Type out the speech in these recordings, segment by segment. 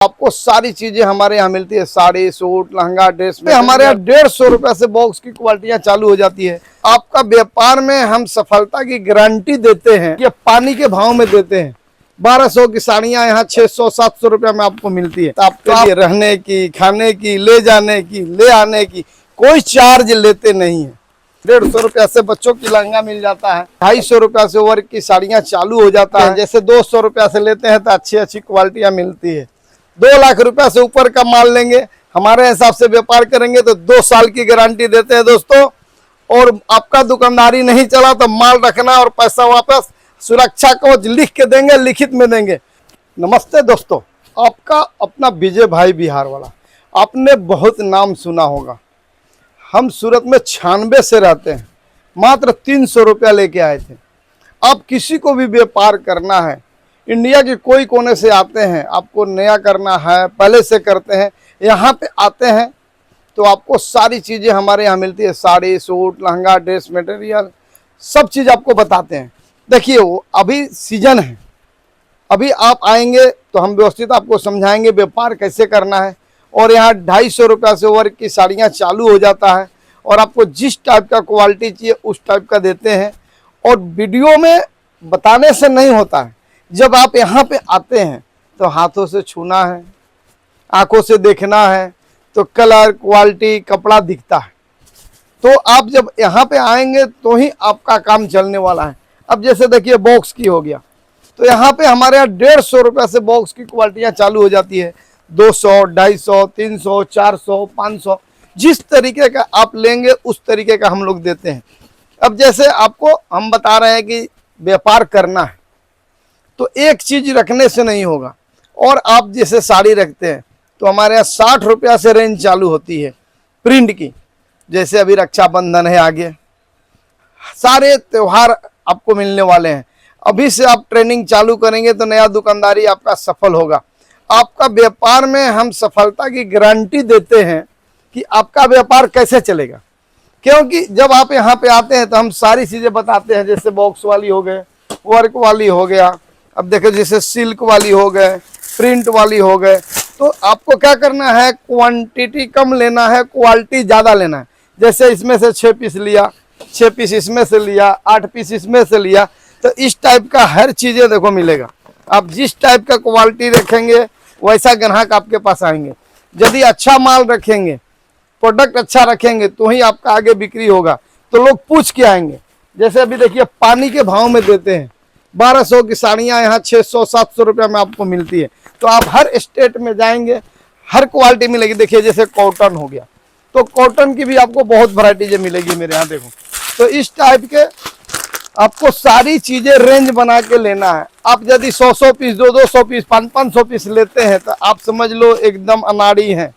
आपको सारी चीजें हमारे यहाँ मिलती है। साड़ी, सूट, लहंगा, ड्रेस में हमारे यहाँ 150 रुपए से बॉक्स की क्वालिटियाँ चालू हो जाती है। आपका व्यापार में हम सफलता की गारंटी देते हैं। ये पानी के भाव में देते हैं। 1200 की साड़ियाँ यहाँ 600-700 रुपया में आपको मिलती है। आपके लिए रहने की, खाने की, ले जाने की, ले आने की कोई चार्ज लेते नहीं है। 150 रुपया से बच्चों की लहंगा मिल जाता है। 250 रुपया से वर्क की साड़ियाँ चालू हो जाता है। जैसे 200 रुपया से लेते हैं तो अच्छी अच्छी क्वालिटियाँ मिलती है। 2 लाख रुपया से ऊपर का माल लेंगे, हमारे हिसाब से व्यापार करेंगे तो 2 साल की गारंटी देते हैं दोस्तों। और आपका दुकानदारी नहीं चला तो माल रखना और पैसा वापस, सुरक्षा कवच लिख के देंगे, लिखित में देंगे। नमस्ते दोस्तों, आपका अपना विजय भाई बिहार वाला। आपने बहुत नाम सुना होगा। हम सूरत में 96 से रहते हैं। मात्र 300 रुपया लेके आए थे। आप किसी को भी व्यापार करना है, इंडिया के कोई कोने से आते हैं, आपको नया करना है, पहले से करते हैं, यहाँ पे आते हैं तो आपको सारी चीज़ें हमारे यहाँ मिलती है। Sari, suit, lehenga, dress material सब चीज़ आपको बताते हैं। देखिए, वो अभी सीजन है, अभी आप आएंगे तो हम व्यवस्थित आपको समझाएंगे व्यापार कैसे करना है। और यहाँ 250 रुपया से वर्क की साड़ियाँ चालू हो जाता है। और आपको जिस टाइप का क्वालिटी चाहिए उस टाइप का देते हैं। और वीडियो में बताने से नहीं होता है, जब आप यहाँ पे आते हैं तो हाथों से छूना है, आंखों से देखना है, तो कलर, क्वालिटी, कपड़ा दिखता है। तो आप जब यहाँ पे आएंगे तो ही आपका काम चलने वाला है। अब जैसे देखिए, बॉक्स की हो गया तो यहाँ पे हमारे यहाँ 150 रुपया से बॉक्स की क्वालिटियाँ चालू हो जाती है। 200, 250, 300, 400, 500, जिस तरीके का आप लेंगे उस तरीके का हम लोग देते हैं। अब जैसे आपको हम बता रहे हैं कि व्यापार करना है तो एक चीज रखने से नहीं होगा। और आप जैसे साड़ी रखते हैं तो हमारे यहाँ 60 रुपया से रेंज चालू होती है प्रिंट की। जैसे अभी रक्षाबंधन है, आगे सारे त्योहार आपको मिलने वाले हैं। अभी से आप ट्रेनिंग चालू करेंगे तो नया दुकानदारी आपका सफल होगा। आपका व्यापार में हम सफलता की गारंटी देते हैं कि आपका व्यापार कैसे चलेगा। क्योंकि जब आप यहाँ पे आते हैं तो हम सारी चीज़ें बताते हैं। जैसे बॉक्स वाली हो गए, वर्क वाली हो गया, अब देखो जैसे सिल्क वाली हो गए, प्रिंट वाली हो गए। तो आपको क्या करना है, क्वांटिटी कम लेना है, क्वालिटी ज़्यादा लेना है। जैसे इसमें से 6 पीस लिया, 6 पीस इसमें से लिया, 8 पीस इसमें से लिया, तो इस टाइप का हर चीज़ें देखो मिलेगा। आप जिस टाइप का क्वालिटी रखेंगे वैसा ग्राहक आपके पास आएंगे। यदि अच्छा माल रखेंगे, प्रोडक्ट अच्छा रखेंगे तो ही आपका आगे बिक्री होगा। तो लोग पूछ के आएंगे। जैसे अभी देखिए, पानी के भाव में देते हैं। 1200 की साड़ियाँ यहाँ 600-700 रुपया में आपको मिलती है। तो आप हर स्टेट में जाएंगे, हर क्वालिटी मिलेगी। देखिए, जैसे कॉटन हो गया तो कॉटन की भी आपको बहुत वैरायटी मिलेगी मेरे यहाँ। देखो, तो इस टाइप के आपको सारी चीज़ें रेंज बना के लेना है। आप यदि 100-100 पीस, 200-200 पीस, 500-500 पीस लेते हैं तो आप समझ लो एकदम अनाड़ी हैं,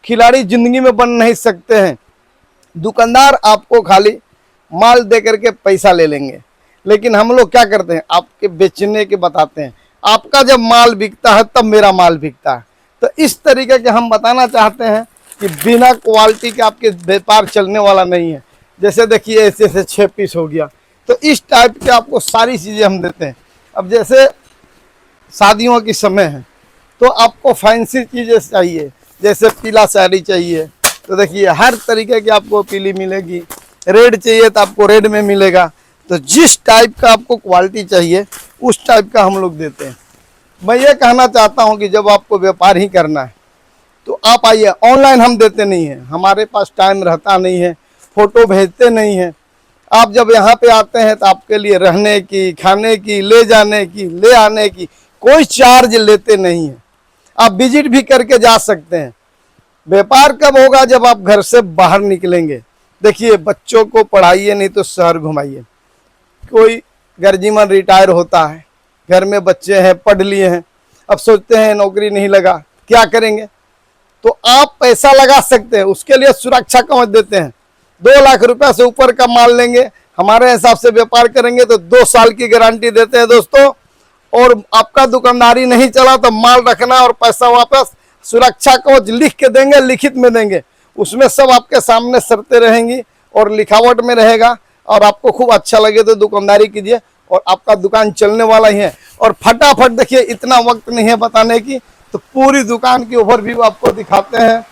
खिलाड़ी जिंदगी में बन नहीं सकते हैं। दुकानदार आपको खाली माल दे करके पैसा ले लेंगे, लेकिन हम लोग क्या करते हैं, आपके बेचने के बताते हैं। आपका जब माल बिकता है तब मेरा माल बिकता है। तो इस तरीके के हम बताना चाहते हैं कि बिना क्वालिटी के आपके व्यापार चलने वाला नहीं है। जैसे देखिए, ऐसे ऐसे 6 पीस हो गया, तो इस टाइप के आपको सारी चीज़ें हम देते हैं। अब जैसे शादियों की समय है तो आपको फैंसी चीज़ें चाहिए, जैसे पीला साड़ी चाहिए तो देखिए हर तरीके की आपको पीली मिलेगी। रेड चाहिए तो आपको रेड में मिलेगा। तो जिस टाइप का आपको क्वालिटी चाहिए उस टाइप का हम लोग देते हैं। मैं ये कहना चाहता हूँ कि जब आपको व्यापार ही करना है तो आप आइए। ऑनलाइन हम देते नहीं हैं, हमारे पास टाइम रहता नहीं है, फ़ोटो भेजते नहीं हैं। आप जब यहाँ पे आते हैं तो आपके लिए रहने की, खाने की, ले जाने की, ले आने की कोई चार्ज लेते नहीं हैं। आप विजिट भी करके जा सकते हैं। व्यापार कब होगा, जब आप घर से बाहर निकलेंगे। देखिए, बच्चों को पढ़ाइए नहीं तो शहर घुमाइए। कोई गर्जीमन रिटायर होता है, घर में बच्चे हैं, पढ़ लिए हैं, अब सोचते हैं नौकरी नहीं लगा, क्या करेंगे। तो आप पैसा लगा सकते हैं, उसके लिए सुरक्षा कवच देते हैं। 2 लाख रुपया से ऊपर का माल लेंगे, हमारे हिसाब से व्यापार करेंगे तो 2 साल की गारंटी देते हैं दोस्तों। और आपका दुकानदारी नहीं चला तो माल रखना और पैसा वापस, सुरक्षा कवच लिख के देंगे, लिखित में देंगे। उसमें सब आपके सामने शर्तें रहेंगी और लिखावट में रहेगा। और आपको खूब अच्छा लगे तो दुकानदारी कीजिए और आपका दुकान चलने वाला ही है। और फटाफट देखिए, इतना वक्त नहीं है बताने की, तो पूरी दुकान की ओवरव्यू आपको दिखाते हैं।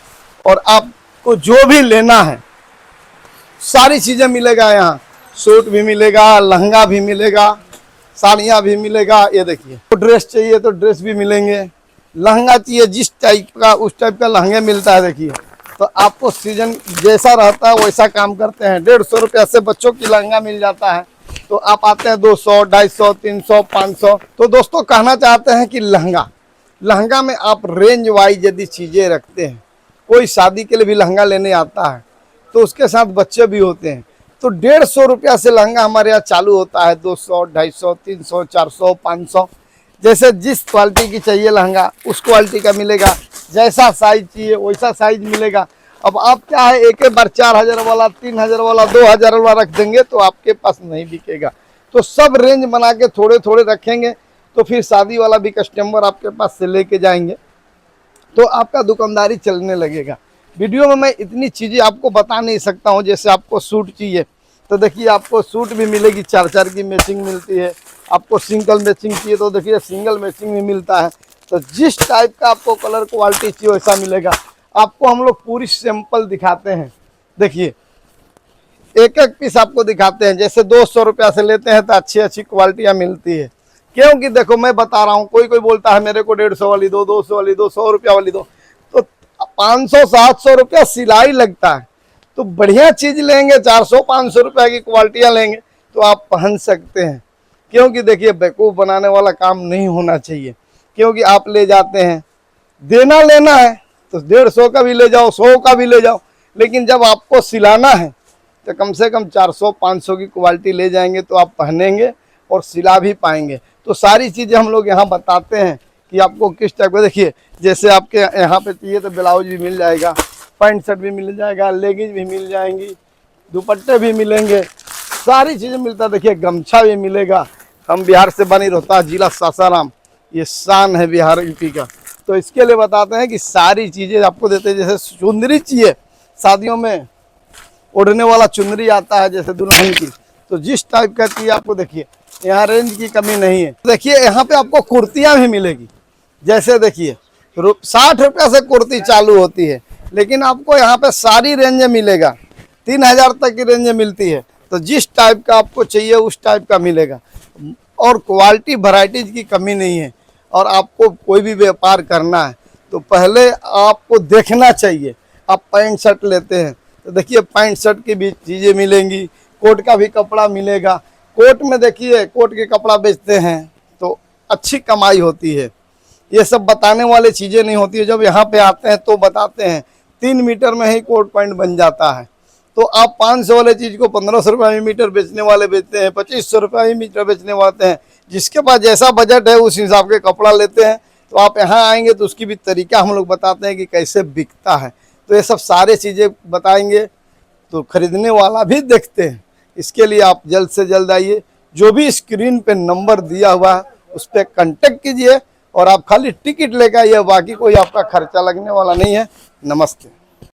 और आपको जो भी लेना है सारी चीजें मिलेगा यहाँ। सूट भी मिलेगा, लहंगा भी मिलेगा, साड़ियाँ भी मिलेगा। ये देखिए, तो ड्रेस चाहिए तो ड्रेस भी मिलेंगे, लहंगा चाहिए जिस टाइप का उस टाइप का लहंगा मिलता है। देखिए, तो आपको सीजन जैसा रहता है वैसा काम करते हैं। 150 रुपया से बच्चों की लहंगा मिल जाता है। तो आप आते हैं 200, 250, 300, 500। तो दोस्तों कहना चाहते हैं कि लहंगा में आप रेंज वाइज यदि चीज़ें रखते हैं, कोई शादी के लिए भी लहंगा लेने आता है तो उसके साथ बच्चे भी होते हैं, तो 150 रुपया से लहंगा हमारे यहाँ चालू होता है। 200, 250, 300, 400, 500, जैसे जिस क्वालिटी की चाहिए लहंगा उस क्वालिटी का मिलेगा। जैसा साइज चाहिए वैसा साइज मिलेगा। अब आप क्या है, एक बार 4000 वाला, 3000 वाला, 2000 वाला रख देंगे तो आपके पास नहीं बिकेगा। तो सब रेंज बना के थोड़े थोड़े रखेंगे तो फिर शादी वाला भी कस्टमर आपके पास से लेके जाएंगे तो आपका दुकानदारी चलने लगेगा। वीडियो में मैं इतनी चीज़ें आपको बता नहीं सकता हूँ। जैसे आपको सूट चाहिए तो देखिए, आपको सूट भी मिलेगी, 4-4 की मैचिंग मिलती है। आपको सिंगल मैचिंग चाहिए तो देखिए सिंगल मैचिंग भी मिलता है। तो जिस टाइप का आपको कलर क्वालिटी चाहिए वैसा मिलेगा। आपको हम लोग पूरी सैंपल दिखाते हैं। देखिए, एक एक पीस आपको दिखाते हैं। जैसे 200 रुपया से लेते हैं तो अच्छी अच्छी क्वालिटियाँ मिलती है। क्योंकि देखो मैं बता रहा हूँ, कोई कोई बोलता है मेरे को 150 वाली दो, 200 वाली दो, 100 रुपया वाली दो, तो 500-700 रुपया सिलाई लगता है। तो बढ़िया चीज़ लेंगे, 400-500 रुपया की क्वालिटियाँ लेंगे तो आप पहन सकते हैं। क्योंकि देखिए, बेवकूफ़ बनाने वाला काम नहीं होना चाहिए। क्योंकि आप ले जाते हैं, देना लेना है तो 150 का भी ले जाओ, 100 का भी ले जाओ, लेकिन जब आपको सिलाना है तो कम से कम 400-500 की क्वालिटी ले जाएंगे तो आप पहनेंगे और सिला भी पाएंगे। तो सारी चीज़ें हम लोग यहाँ बताते हैं कि आपको किस टाइप का। देखिए, जैसे आपके यहाँ पे चाहिए तो ब्लाउज भी मिल जाएगा, पैंट शर्ट भी मिल जाएगा, लेगिंग भी मिल जाएंगी, दुपट्टे भी मिलेंगे, सारी चीज़ें मिलता है। देखिए, गमछा भी मिलेगा। हम बिहार से बनी रोहतास जिला सासाराम, ये शान है बिहार यूपी का। तो इसके लिए बताते हैं कि सारी चीज़ें आपको देते हैं। जैसे चुंदरी चाहिए, शादियों में ओढ़ने वाला चुंदरी आता है जैसे दुल्हन की, तो जिस टाइप का चाहिए आपको देखिए, यहाँ रेंज की कमी नहीं है। देखिए, यहाँ पे आपको कुर्तियाँ भी मिलेगी। जैसे देखिए, 60 रुपया से कुर्ती चालू होती है, लेकिन आपको यहाँ पे सारी रेंज मिलेगा। 3000 तक की रेंज मिलती है। तो जिस टाइप का आपको चाहिए उस टाइप का मिलेगा। और क्वालिटी वैरायटीज की कमी नहीं है। और आपको कोई भी व्यापार करना है तो पहले आपको देखना चाहिए। आप पैंट शर्ट लेते हैं तो देखिए, पैंट शर्ट की भी चीज़ें मिलेंगी, कोट का भी कपड़ा मिलेगा। कोट में देखिए, कोट के कपड़ा बेचते हैं तो अच्छी कमाई होती है। ये सब बताने वाली चीज़ें नहीं होती है। जब यहाँ पे आते हैं तो बताते हैं। 3 मीटर में ही कोट पैंट बन जाता है। तो आप 500 वाले चीज़ को 1500 रुपये में मीटर बेचने वाले बेचते हैं, 2500 रुपये में मीटर बेचने वाले हैं। जिसके पास जैसा बजट है उस हिसाब के कपड़ा लेते हैं। तो आप यहाँ आएंगे तो उसकी भी तरीका हम लोग बताते हैं कि कैसे बिकता है। तो ये सब सारे चीज़ें बताएंगे तो खरीदने वाला भी देखते हैं। इसके लिए आप जल्द से जल्द आइए। जो भी स्क्रीन पे नंबर दिया हुआ है उस पर कांटेक्ट कीजिए और आप खाली टिकट लेकर आइए। बाकी कोई आपका खर्चा लगने वाला नहीं है। नमस्ते।